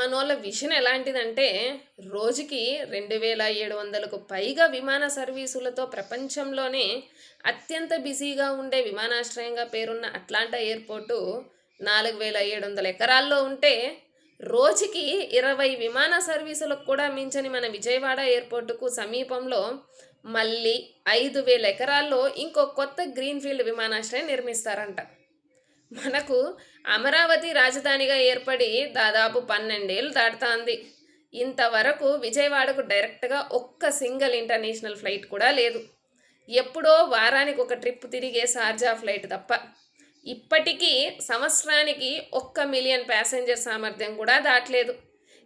మనోళ్ళ vision ఎలాంటిదంటే రోజుకి 2700కు పైగా విమాన సర్వీసులతో ప్రపంచంలోనే అత్యంత బిజీగా ఉండే విమానాశ్రయంగా పేరున్న అట్లాంటా ఎయిర్పోర్టు 4700 ఎకరాల్లో ఉంటే రోజుకి 20 విమాన సర్వీసులకు కూడా మించని మన విజయవాడ ఎయిర్పోర్టుకు సమీపంలో మళ్ళీ 5000 ఎకరాల్లో ఇంకో కొత్త గ్రీన్ఫీల్డ్ విమానాశ్రయం నిర్మిస్తారంట. మనకు అమరావతి రాజధానిగా ఏర్పడి దాదాపు 12 ఏళ్ళు దాటుతాంది. ఇంతవరకు విజయవాడకు డైరెక్ట్గా ఒక్క సింగిల్ ఇంటర్నేషనల్ ఫ్లైట్ కూడా లేదు. ఎప్పుడో వారానికి ఒక ట్రిప్ తిరిగే షార్జా ఫ్లైట్ తప్ప. ఇప్పటికీ సంవత్సరానికి 1 మిలియన్ ప్యాసింజర్ సామర్థ్యం కూడా దాటలేదు.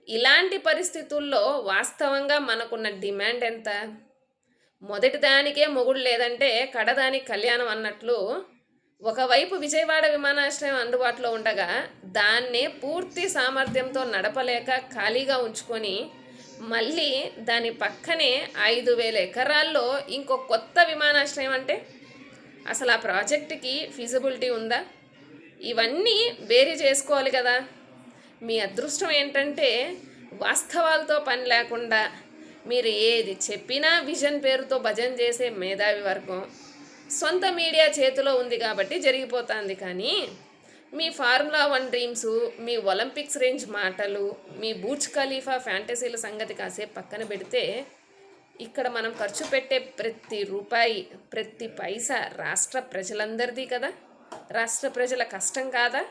ఇలాంటి పరిస్థితుల్లో వాస్తవంగా మనకున్న డిమాండ్ ఎంత? మొదటి దానికే మొగుడు లేదంటే కడదానికి కళ్యాణం అన్నట్లు ఒకవైపు విజయవాడ విమానాశ్రయం అందుబాటులో ఉండగా దాన్నే పూర్తి సామర్థ్యంతో నడపలేక ఖాళీగా ఉంచుకొని మళ్ళీ దాని పక్కనే 5000 ఎకరాల్లో ఇంకో కొత్త విమానాశ్రయం అంటే అసలు ఆ ప్రాజెక్టుకి ఫీజిబిలిటీ ఉందా? ఇవన్నీ బేరీ చేసుకోవాలి కదా. మీ అదృష్టం ఏంటంటే వాస్తవాలతో పని లేకుండా మీరు ఏది చెప్పినా విజన్ పేరుతో భజన చేసే మేధావి వర్గం సొంత మీడియా చేతిలో ఉంది కాబట్టి జరిగిపోతుంది. కానీ మీ ఫార్ములా 1 డ్రీమ్సు, మీ ఒలింపిక్స్ రేంజ్ మాటలు, మీ బూర్జ్ ఖలీఫా ఫ్యాంటసీల సంగతి కాసేపు పక్కన పెడితే ఇక్కడ మనం ఖర్చు పెట్టే ప్రతి రూపాయి, ప్రతి పైసా రాష్ట్ర ప్రజలందరిది కదా. రాష్ట్ర ప్రజల కష్టం కాదా?